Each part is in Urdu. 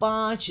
5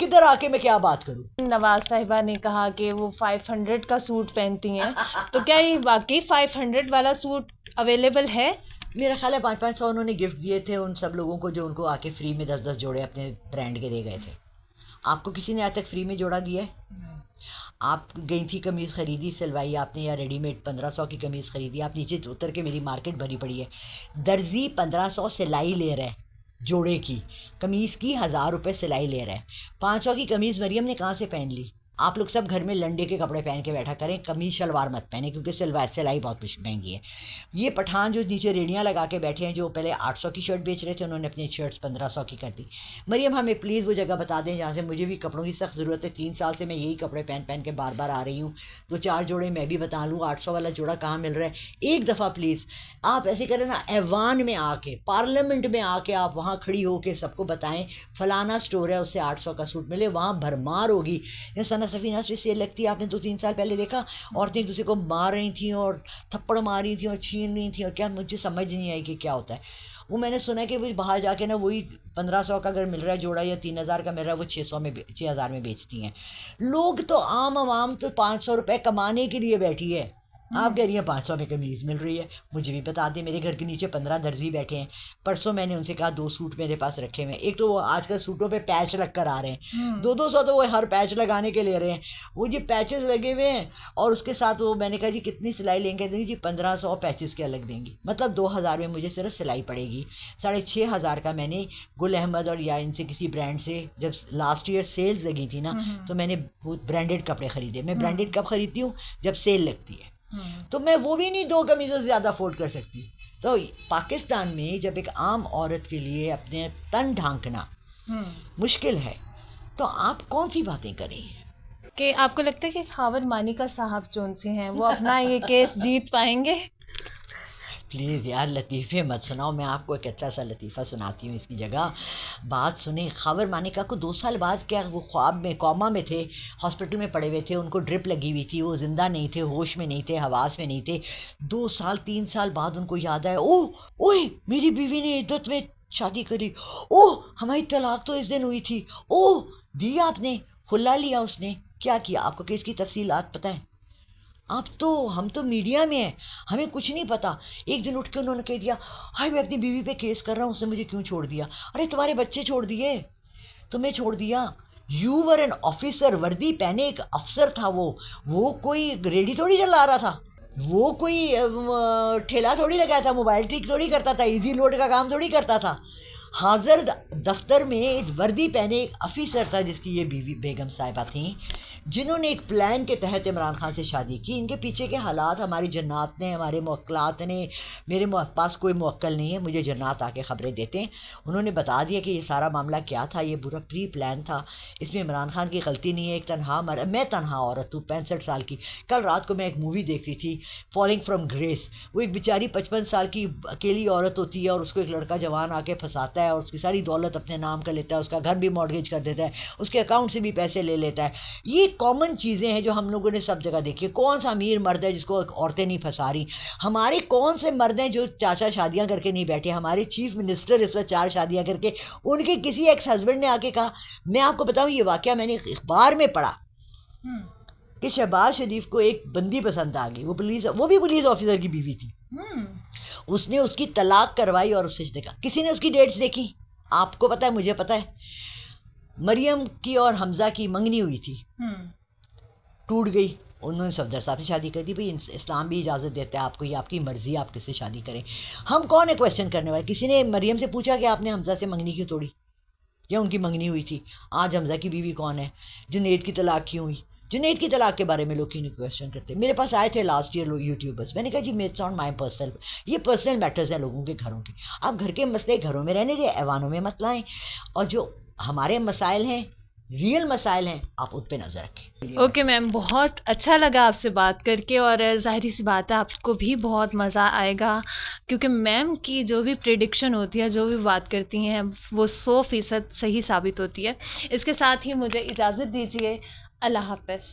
کدھر آ کے میں کیا بات کروں؟ نواز صاحبہ نے کہا کہ وہ 500 کا سوٹ پہنتی ہیں، تو کیا یہ واقعی 500 والا سوٹ اویلیبل ہے؟ میرا خیال ہے 500 انہوں نے گفٹ دیے تھے ان سب لوگوں کو جو ان کو آ کے فری میں 10 جوڑے اپنے برانڈ کے دے گئے تھے. آپ کو کسی نے آج تک فری میں جوڑا دیا ہے؟ آپ گئی تھی قمیض خریدی سلوائی آپ نے یا ریڈی میڈ 1500 کی قمیض خریدی، آپ نیچے اتر کے میری مارکیٹ بھری پڑی ہے، درزی 1500 سلائی لے رہا ہے جوڑے کی، قمیض کی 1000 روپے سلائی لے رہا ہے. 500 کی قمیض مریم نے کہاں سے پہن لی؟ آپ لوگ سب گھر میں لنڈے کے کپڑے پہن کے بیٹھا کریں، قمیض شلوار مت پہنیں کیونکہ سلائی بہت مہنگی ہے. یہ پٹھان جو نیچے ریڑیاں لگا کے بیٹھے ہیں جو پہلے 800 کی شرٹ بیچ رہے تھے، انہوں نے اپنی شرٹس 1500 کی کر دی. مریم ہمیں پلیز وہ جگہ بتا دیں جہاں سے مجھے بھی کپڑوں کی سخت ضرورت ہے. 3 سال سے میں یہی کپڑے پہن کے بار بار آ رہی ہوں، 2-4 جوڑے میں بھی بتا لوں 800 والا جوڑا کہاں مل رہا ہے. ایک دفعہ پلیز آپ ایسے کریں نا، ایوان میں آ کے پارلیمنٹ میں آ کے آپ وہاں کھڑی ہو کے سب کو بتائیں فلانا اسٹور ہے اس سے 800 کا سوٹ ملے، وہاں بھرمار ہوگی. یہ ثنا سفینہ سے سیل لگتی ہے، آپ نے 2-3 سال پہلے دیکھا عورتیں ایک دوسرے کو مار رہی تھیں اور تھپڑ مار رہی تھیں اور چھین رہی تھیں، اور کیا مجھے سمجھ نہیں آئی کہ کیا ہوتا ہے. وہ میں نے سنا ہے کہ وہ باہر جا کے نا وہی 1500 کا اگر مل رہا ہے جوڑا یا 3000 کا مل رہا ہے وہ 6000 میں بیچتی ہیں. لوگ تو عوام تو 500 روپے کمانے کے لیے بیٹھی ہے. آپ کہہ رہی ہیں 500 میں قمیض مل رہی ہے. مجھے بھی بتا دیں، میرے گھر کے نیچے 15 درزی بیٹھے ہیں. پرسوں میں نے ان سے کہا 2 سوٹ میرے پاس رکھے ہوئے ہیں. ایک تو وہ آج کل سوٹوں پہ پیچ لگ کر آ رہے ہیں، 200 تو وہ ہر پیچ لگانے کے لے رہے ہیں. وہ جی پیچز لگے ہوئے ہیں اور اس کے ساتھ وہ میں نے کہا جی کتنی سلائی لیں گے؟ جی 1500 پیچز کے الگ دیں گی، مطلب 2000 میں مجھے صرف سلائی پڑے گی. 6500 کا میں نے گل احمد اور یا ان سے کسی برانڈ سے جب لاسٹ ایئر سیلز لگی تھی نا تو میں نے برانڈیڈ کپڑے خریدے. میں برانڈیڈ کب خریدتی ہوں؟ جب سیل لگتی ہے. تو میں وہ بھی نہیں 2 قمیضوں سے زیادہ افورڈ کر سکتی. تو پاکستان میں جب ایک عام عورت کے لیے اپنے تن ڈھانکنا مشکل ہے تو آپ کون سی باتیں کر رہی ہیں؟ کہ آپ کو لگتا ہے کہ خاور مانی کا صاحب جون سے ہیں وہ اپنا یہ کیس جیت پائیں گے؟ پلیز یار لطیفے مت سناؤ. میں آپ کو ایک اچھا سا لطیفہ سناتی ہوں اس کی جگہ. بات سنیں، خاور مانیکا کو 2 سال بعد کیا وہ خواب میں کوما میں تھے، ہاسپٹل میں پڑے ہوئے تھے، ان کو ڈرپ لگی ہوئی تھی، وہ زندہ نہیں تھے، ہوش میں نہیں تھے، حواس میں نہیں تھے. 2 سال 3 سال بعد ان کو یاد آیا، اوہ میری بیوی نے عدت میں شادی کری، اوہ ہماری طلاق تو اس دن ہوئی تھی، اوہ دی آپ نے کھلا لیا اس نے. کیا کیا؟ آپ کو کیس کی تفصیلات پتہ ہیں؟ ہم تو میڈیا میں ہیں، ہمیں کچھ نہیں پتا. ایک دن اٹھ کے انہوں نے کہہ دیا ہائے میں اپنی بیوی پہ کیس کر رہا ہوں، اس نے مجھے کیوں چھوڑ دیا؟ ارے تمہارے بچے چھوڑ دیے، تمہیں چھوڑ دیا. یو ور این آفیسر، وردی پہنے ایک افسر تھا. وہ کوئی ریڈی تھوڑی چلا رہا تھا، وہ کوئی ٹھیلا تھوڑی لگایا تھا، موبائل ٹھیک تھوڑی کرتا تھا، ایزی لوڈ کا کام تھوڑی کرتا تھا. حاضر دفتر میں وردی پہنے ایک آفیسر تھا جس کی یہ بیوی بیگم صاحبہ تھیں، جنہوں نے ایک پلان کے تحت عمران خان سے شادی کی. ان کے پیچھے کے حالات ہماری جنات نے، ہمارے موکلات نے، میرے پاس کوئی موکل نہیں ہے، مجھے جنات آ کے خبریں دیتے ہیں. انہوں نے بتا دیا کہ یہ سارا معاملہ کیا تھا، یہ برا پری پلان تھا، اس میں عمران خان کی غلطی نہیں ہے. ایک میں تنہا عورت ہوں 65 سال کی. کل رات کو میں ایک مووی دیکھ رہی تھی فالنگ فرام گریس. وہ ایک بیچاری 55 سال کی اکیلی عورت ہوتی ہے اور اس کو ایک لڑکا جوان آ کے پھنساتا ہے اور اس کی ساری دولت اپنے نام کر لیتا ہے، اس کا گھر بھی مارگیج کر دیتا ہے، اس کے اکاؤنٹ سے بھی پیسے لے لیتا ہے. یہ کامن چیزیں ہیں جو ہم لوگوں نے سب جگہ دیکھی ہے. کون سا امیر مرد ہے جس کو عورتیں نہیں پھنسا رہی؟ ہمارے کون سے مرد ہیں جو 4 شادیاں کر کے نہیں بیٹھے؟ ہمارے چیف منسٹر اس وقت 4 شادیاں کر کے، ان کے کسی ایکس ہسبینڈ نے آ کے کہا، میں آپ کو بتاؤں یہ واقعہ میں نے اخبار میں پڑھا کہ شہباز شریف کو ایک بندی پسند آ گئی، وہ بھی پولیس آفیسر کی بیوی تھی. اس نے اس کی طلاق کروائی اور اس سے دیکھا. کسی نے اس کی ڈیٹس دیکھی؟ آپ کو پتہ ہے، مجھے پتہ ہے. مریم کی اور حمزہ کی منگنی ہوئی تھی، ٹوٹ گئی. انہوں نے صفدر صاحب سے شادی کر دی. بھائی اسلام بھی اجازت دیتا ہے آپ کو، یہ آپ کی مرضی، آپ کس سے شادی کریں. ہم کون ہے کویشچن کرنے والے؟ کسی نے مریم سے پوچھا کہ آپ نے حمزہ سے منگنی کیوں توڑی یا ان کی منگنی ہوئی تھی؟ آج حمزہ کی بیوی کون ہے؟ جنید کی طلاق کیوں ہوئی؟ جنید کی طلاق کے بارے میں لوگ کیوں نہیں کویشچن کرتے؟ میرے پاس آئے تھے لاسٹ ایئر یوٹیوبرس، میں نے کہا جی میٹس آن مائی پرسنل، یہ پرسنل میٹرز ہیں لوگوں کے گھروں کے. آپ گھر کے مسئلے گھروں میں رہنے دیں، ایوانوں میں مت لائیں، اور جو ہمارے مسائل ہیں، ریئل مسائل ہیں، آپ ان پہ نظر رکھیں. اوکے میم، بہت اچھا لگا آپ سے بات کر کے، اور ظاہری سی بات ہے آپ کو بھی بہت مزہ آئے گا کیونکہ میم کی جو بھی پریڈکشن ہوتی ہے، جو بھی بات کرتی ہیں، وہ 100% صحیح ثابت ہوتی ہے. اس کے ساتھ ہی مجھے اجازت دیجیے. اللہ حافظ.